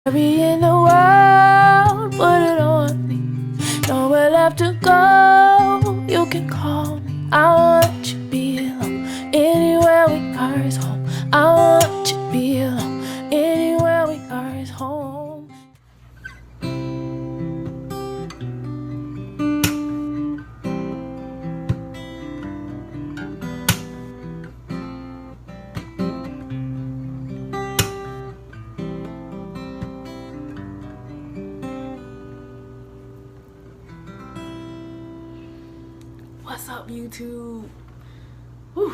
Every in the world, put it on me. Nowhere left to go, you can call me. I want you to be alone. Anywhere we are is home. I want you to be alone. Anywhere we are is home. What's up, YouTube? Whew.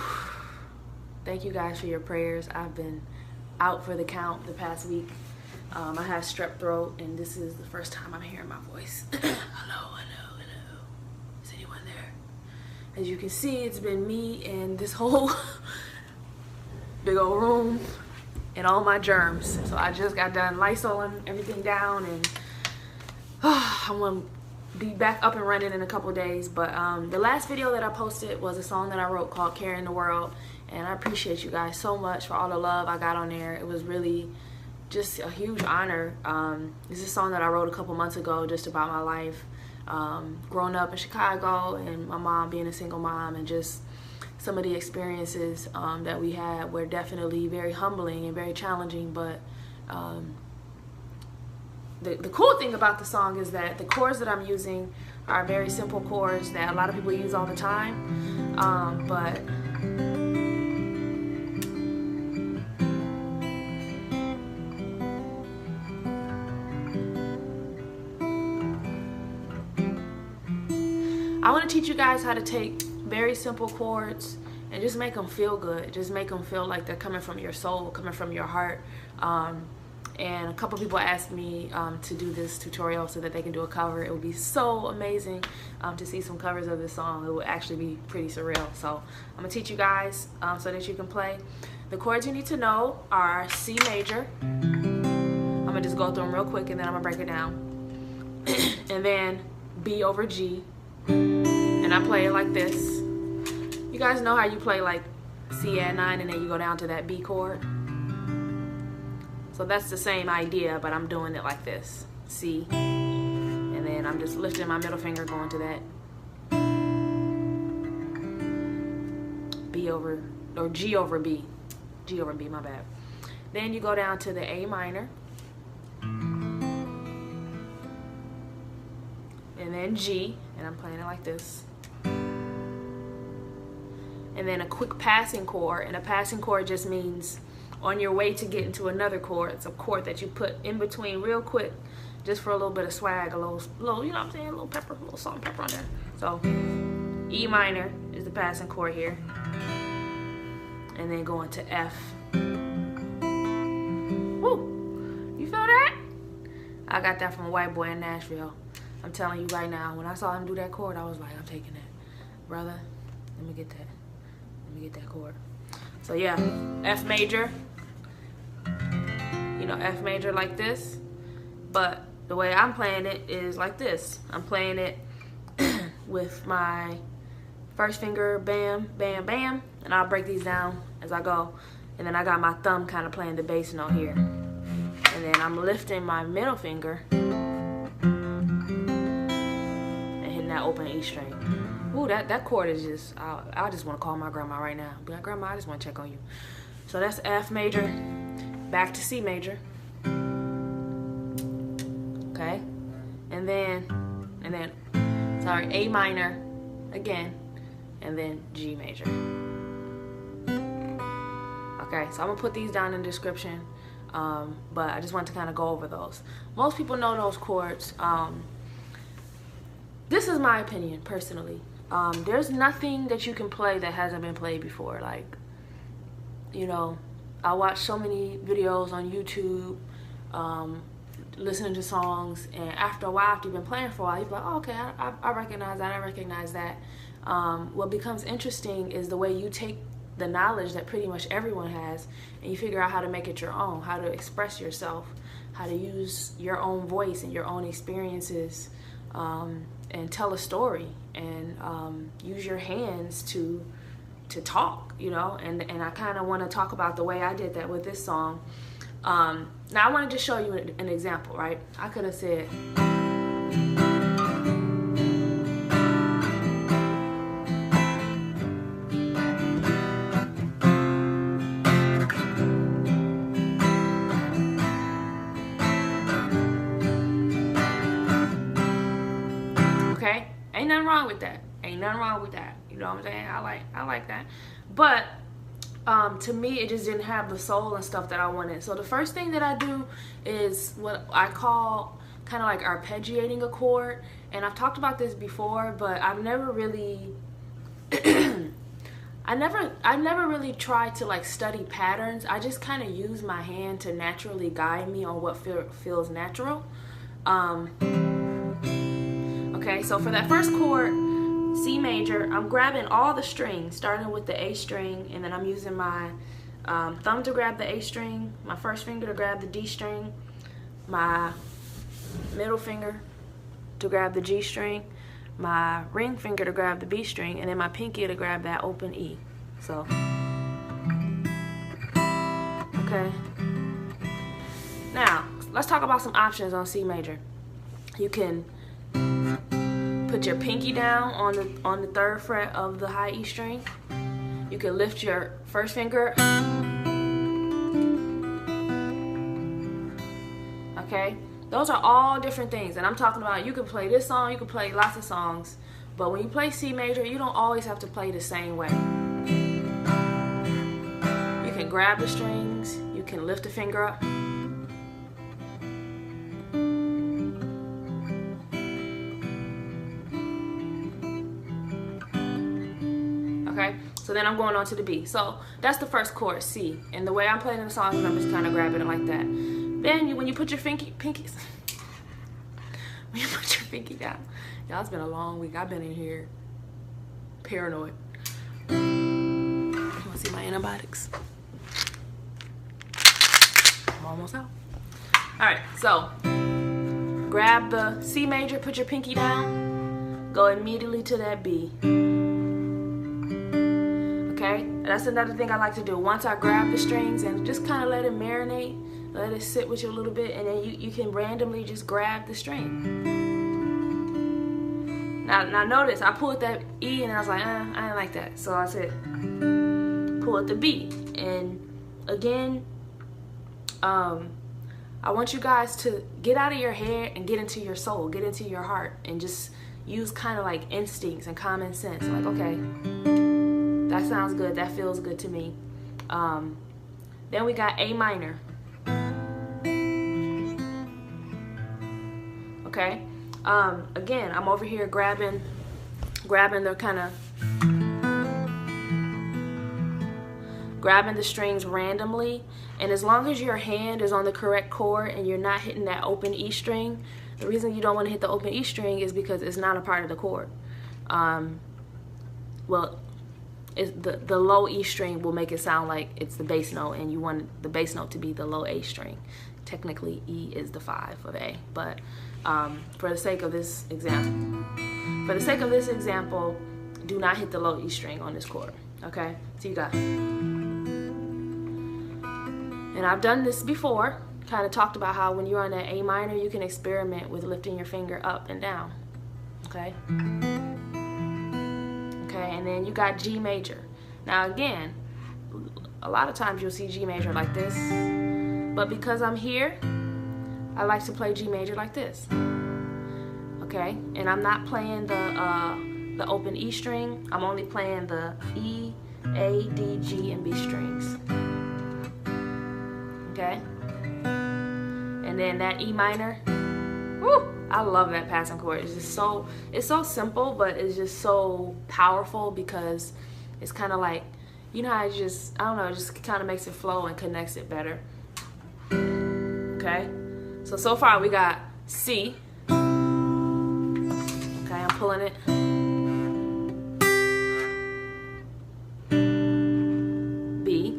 Thank you guys for your prayers. I've been out for the count the past week. I had strep throat, and this is the first time I'm hearing my voice. Hello. Is anyone there? As you can see, it's been me and this whole big old room and all my germs. So I just got done Lysoling everything down, and I'm gonna be back up and running in a couple days. But the last video that I posted was a song that I wrote called Carrying the World, and I appreciate you guys so much for all the love I got on there. It was really just a huge honor. This is a song that I wrote a couple months ago just about my life, growing up in Chicago and my mom being a single mom, and just some of the experiences that we had were definitely very humbling and very challenging. But the cool thing about the song is that the chords that I'm using are very simple chords that a lot of people use all the time, but I want to teach you guys how to take very simple chords and just make them feel good. Just make them feel like they're coming from your soul, coming from your heart. And a couple people asked me to do this tutorial so that they can do a cover. It would be so amazing to see some covers of this song. It would actually be pretty surreal. So I'm gonna teach you guys so that you can play. The chords you need to know are C major. I'm gonna just go through them real quick, and then I'm gonna break it down. And then B over G. And I play it like this. You guys know how you play like C at 9 and then you go down to that B chord? So that's the same idea, but I'm doing it like this. C. And then I'm just lifting my middle finger going to that B over, or G over B. G over B, my bad. Then you go down to the A minor. And then G, and I'm playing it like this. And then a quick passing chord, and a passing chord just means on your way to get into another chord. It's a chord that you put in between real quick, just for a little bit of swag, a little, you know what I'm saying, a little pepper, a little salt and pepper on there. So E minor is the passing chord here, and then going to F. Woo! You feel that? I got that from a white boy in Nashville. I'm telling you right now, when I saw him do that chord, I was like, I'm taking that. Brother, let me get that. Let me get that chord. So yeah, F major. You know, F major like this. But the way I'm playing it is like this. I'm playing it with my first finger, bam, bam, bam. And I'll break these down as I go. And then I got my thumb kind of playing the bass note here. And then I'm lifting my middle finger and hitting that open E string. Ooh, that chord is just, I just want to call my grandma right now. Be like, Grandma, I just want to check on you. So that's F major, back to C major. Okay? And then, sorry, A minor again, and then G major. Okay, so I'm going to put these down in the description, but I just want to kind of go over those. Most people know those chords. This is my opinion, personally. There's nothing that you can play that hasn't been played before. Like, you know, I watch so many videos on YouTube, listening to songs, and after a while, after you've been playing for a while, you're like, oh, okay, I recognize that, I recognize that. What becomes interesting is the way you take the knowledge that pretty much everyone has, and you figure out how to make it your own, how to express yourself, how to use your own voice and your own experiences, and tell a story, and use your hands to talk, you know. And I kind of want to talk about the way I did that with this song. Now I want to just show you an example, right? I could have said, okay, ain't nothing wrong with that. Ain't nothing wrong with that. You know what I'm saying? I like that. But to me, it just didn't have the soul and stuff that I wanted. So the first thing that I do is what I call kind of like arpeggiating a chord. And I've talked about this before, but I've never really I never really tried to like study patterns. I just kind of use my hand to naturally guide me on what feels natural. Okay, so for that first chord, C major, I'm grabbing all the strings, starting with the A string, and then I'm using my thumb to grab the A string, my first finger to grab the D string, my middle finger to grab the G string, my ring finger to grab the B string, and then my pinky to grab that open E. So, okay. Now, let's talk about some options on C major. You can put your pinky down on the 3rd fret of the high E string. You can lift your first finger. Okay? Those are all different things. And I'm talking about, you can play this song, you can play lots of songs, but when you play C major, you don't always have to play the same way. You can grab the strings, you can lift the finger up. Okay, so then I'm going on to the B. So that's the first chord, C. And the way I'm playing the song is I'm just kind of grabbing it like that. Then when you put your pinky down, y'all, it's been a long week. I've been in here paranoid. You wanna see my antibiotics? I'm almost out. All right, so grab the C major, put your pinky down, go immediately to that B. Okay, that's another thing I like to do. Once I grab the strings and just kind of let it marinate, let it sit with you a little bit, and then you can randomly just grab the string. Now notice, I pulled that E and I was like, I didn't like that. So I said, pull the B. And again, I want you guys to get out of your head and get into your soul, get into your heart, and just use kind of like instincts and common sense. Like, okay, that sounds good, that feels good to me. Then we got A minor. Okay, again, I'm over here grabbing the kind of grabbing the strings randomly, and as long as your hand is on the correct chord and you're not hitting that open E string, the reason you don't want to hit the open E string is because it's not a part of the chord. Well, the low E string will make it sound like it's the bass note, and you want the bass note to be the low A string. Technically, E is the 5 of A, but for the sake of this example, do not hit the low E string on this chord. Okay, so you got, and I've done this before, kind of talked about how when you're on that A minor, you can experiment with lifting your finger up and down. Okay. Okay, and then you got G major. Now again, a lot of times you'll see G major like this, but because I'm here, I like to play G major like this. Okay, and I'm not playing the open E string. I'm only playing the E, A, D, G, and B strings. Okay, and then that E minor. Woo! I love that passing chord. It's just so, it's so simple, but it's just so powerful because it's kind of like, you know how it just, I don't know, it just kind of makes it flow and connects it better. Okay, so far we got C. Okay, I'm pulling it. B,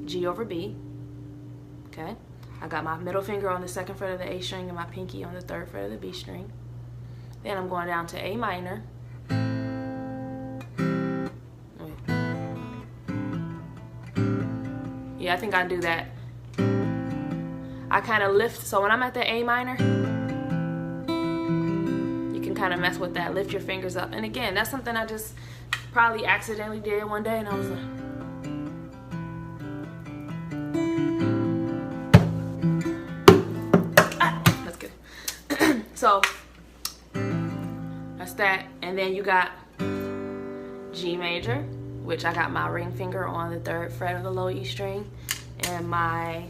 G over B. Okay. I got my middle finger on the 2nd fret of the A string and my pinky on the 3rd fret of the B string. Then I'm going down to A minor. Yeah, I think I do that. I kind of lift. So when I'm at the A minor, you can kind of mess with that. Lift your fingers up. And again, that's something I just probably accidentally did one day, and I was like, that's good. So that's that. And then you got G major, which I got my ring finger on the 3rd fret of the low E string, and my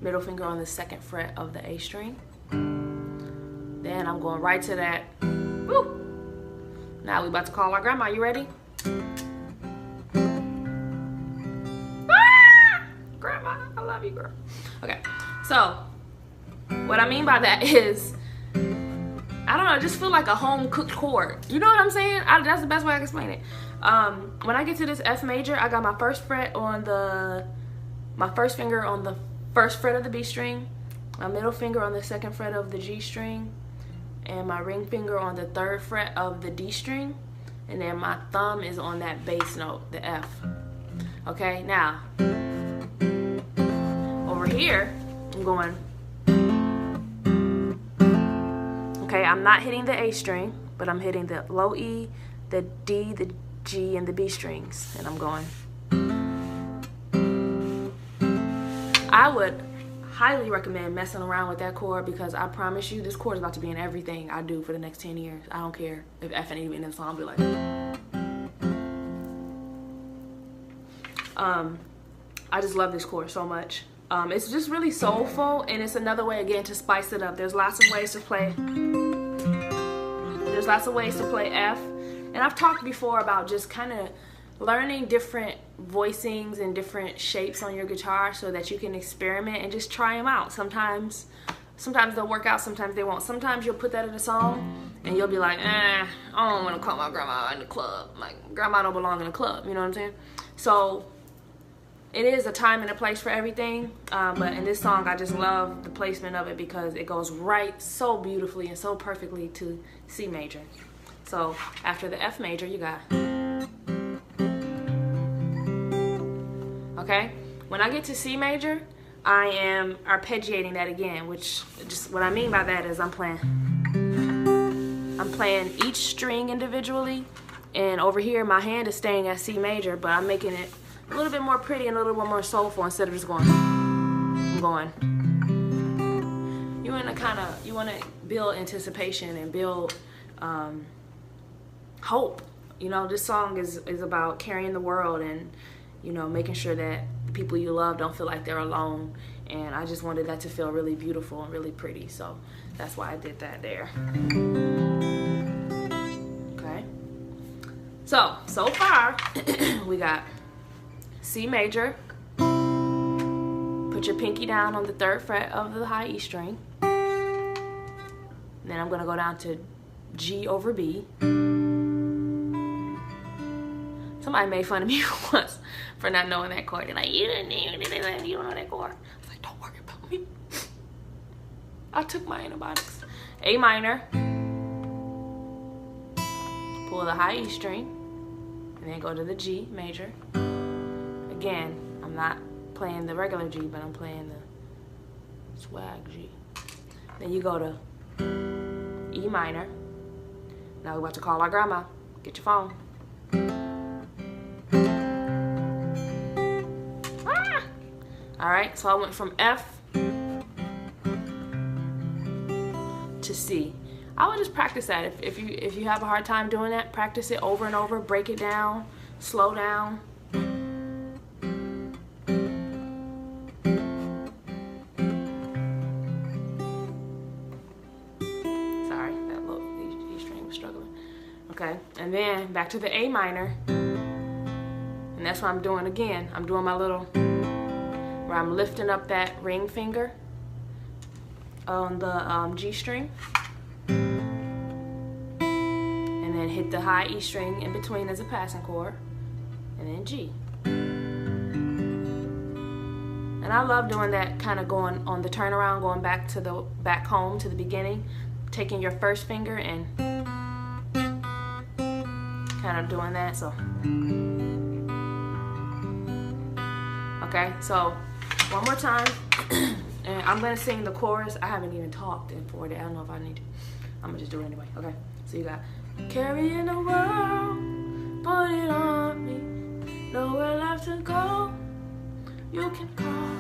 middle finger on the 2nd fret of the A string. Then I'm going right to that. Woo! Now we about to call our grandma. You ready? Ah! Grandma, I love you, girl. Okay, so what I mean by that is, I don't know, I just feel like a home cooked chord. You know what I'm saying? That's the best way I can explain it. When I get to this F major, I got my 1st fret on my 1st finger on the 1st fret of the B string, my middle finger on the 2nd fret of the G string, and my ring finger on the 3rd fret of the D string, and then my thumb is on that bass note, the F. Okay, now over here, I'm going. Okay, I'm not hitting the A string, but I'm hitting the low E, the D, the G, and the B strings, and I'm going. I would highly recommend messing around with that chord, because I promise you this chord is about to be in everything I do for the next 10 years. I don't care if F ain't even in the song. I'll be like, I just love this chord so much. It's just really soulful, and it's another way again to spice it up. There's lots of ways to play. There's lots of ways to play F, and I've talked before about just kind of learning different voicings and different shapes on your guitar so that you can experiment and just try them out. Sometimes they'll work out, sometimes they won't. Sometimes you'll put that in a song and you'll be like, I don't want to call my grandma in the club. Like, grandma don't belong in the club, you know what I'm saying? So it is a time and a place for everything, but in this song I just love the placement of it because it goes right so beautifully and so perfectly to C major. So after the F major, you got. Okay, when I get to C major, I am arpeggiating that again, which just what I mean by that is I'm playing each string individually, and over here my hand is staying at C major, but I'm making it a little bit more pretty and a little bit more soulful instead of just going. I'm going. You want to build anticipation and build hope. You know, this song is about carrying the world and, you know, making sure that the people you love don't feel like they're alone. And I just wanted that to feel really beautiful and really pretty. So that's why I did that there. Okay. So far, we got C major. Put your pinky down on the 3rd fret of the high E string. Then I'm going to go down to G over B. Somebody made fun of me once for not knowing that chord. They're like, you don't know that chord. I was like, don't worry about me. I took my antibiotics. A minor. Pull the high E string. And then go to the G major. Again, I'm not playing the regular G, but I'm playing the swag G. Then you go to E minor. Now we're about to call our grandma. Get your phone. Alright, so I went from F to C. I would just practice that. If you have a hard time doing that, practice it over and over. Break it down. Slow down. Sorry, that little E string was struggling. Okay, and then back to the A minor. And that's what I'm doing again. I'm doing my little, where I'm lifting up that ring finger on the G string. And then hit the high E string in between as a passing chord. And then G. And I love doing that, kind of going on the turnaround, going back home to the beginning, taking your first finger and kind of doing that. So okay, so one more time. And I'm gonna sing the chorus. I haven't even talked in 4 days. I don't know if I need to. I'm gonna just do it anyway. Okay. So you got carrying the world, put it on me. Nowhere left to go. You can call.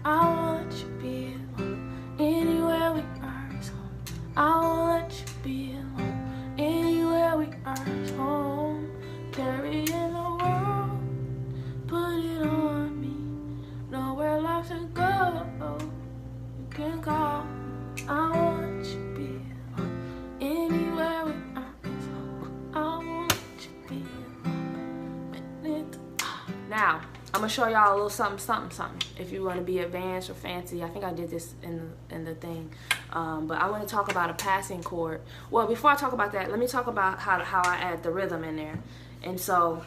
I won't let you be alone. Anywhere we are is home. I won't let you be alone. Anywhere we are is home. Carrying the world, put it on me. Nowhere left to go. You can call. I won't let you be alone. Anywhere we are is home. I won't let you be alone. Now, I'm gonna show y'all a little something. If you want to be advanced or fancy, I think I did this in the thing. But I want to talk about a passing chord. Well, before I talk about that, let me talk about how I add the rhythm in there. And so,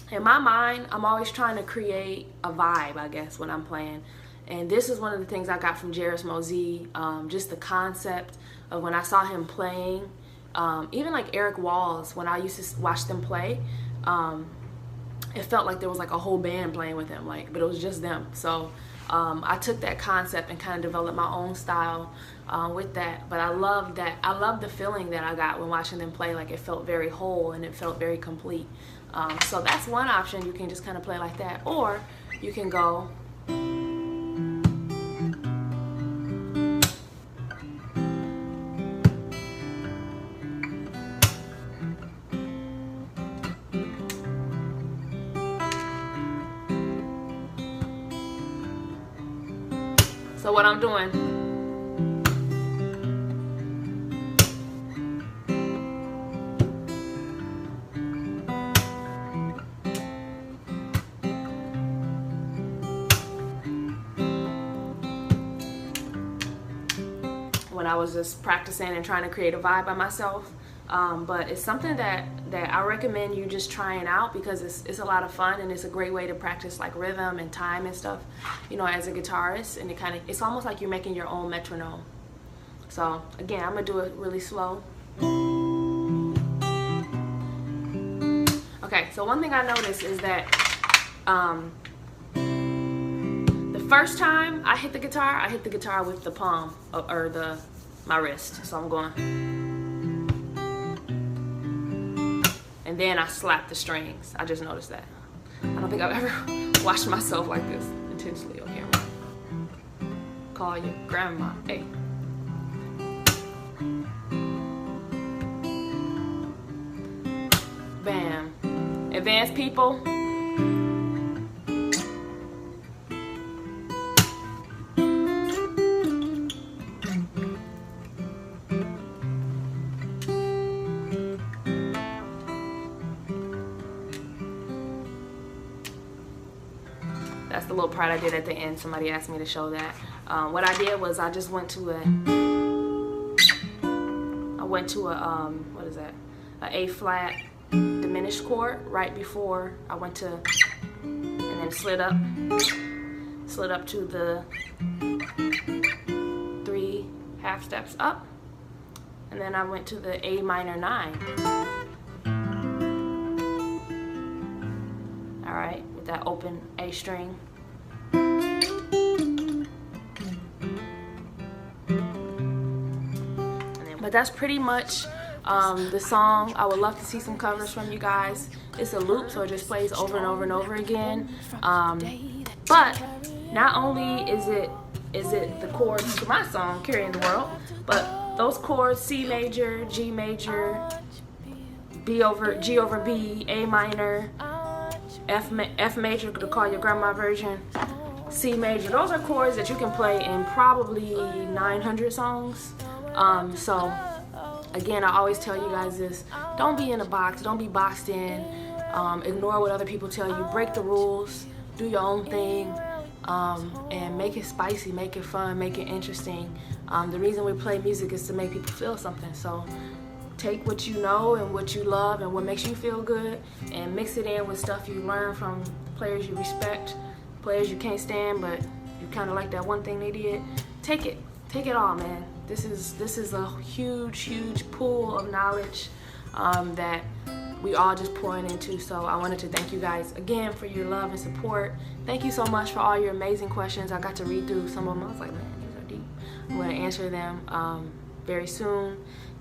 in my mind, I'm always trying to create a vibe, I guess, when I'm playing. And this is one of the things I got from Jairus Mosey, just the concept of when I saw him playing. Even like Eric Walls, when I used to watch them play, it felt like there was like a whole band playing with him, but it was just them. So I took that concept and kind of developed my own style with that. But I love that. I love the feeling that I got when watching them play. Like, it felt very whole and it felt very complete. So that's one option. You can just kind of play like that, or you can go. So what I'm doing, when I was just practicing and trying to create a vibe by myself. But it's something that I recommend you just trying out, because it's a lot of fun and it's a great way to practice like rhythm and time and stuff, you know, as a guitarist. And it's almost like you're making your own metronome. So again, I'm gonna do it really slow. Okay, so one thing I noticed is that the first time I hit the guitar with the palm or my wrist. So I'm going. And then I slap the strings. I just noticed that. I don't think I've ever watched myself like this intentionally on camera. Call your grandma. Hey. Bam. Advanced people. That's the little part I did at the end. Somebody asked me to show that. What I did was I just went to what is that? A A flat diminished chord right before I went to, and then slid up to the 3 half steps up, and then I went to the A minor 9. All right, with that open A string. But that's pretty much the song. I would love to see some covers from you guys. It's a loop, so it just plays over and over and over again. But not only is it the chords to my song, Carrying the World, but those chords, C major, G major, G over B, A minor, F major, to call your grandma version, C major. Those are chords that you can play in probably 900 songs. So again, I always tell you guys this: don't be in a box, don't be boxed in, ignore what other people tell you, break the rules, do your own thing, and make it spicy, make it fun, make it interesting. The reason we play music is to make people feel something. So take what you know and what you love and what makes you feel good, and mix it in with stuff you learn from players you respect, players you can't stand, but you kind of like that one thing they did. Take it all, man. This is a huge pool of knowledge that we all just pouring into. So I wanted to thank you guys again for your love and support. Thank you so much for all your amazing questions. I got to read through some of them. I was like, man, answer them very soon,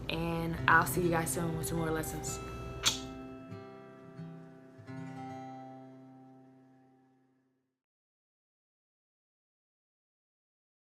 and I'll see you guys soon with some more lessons.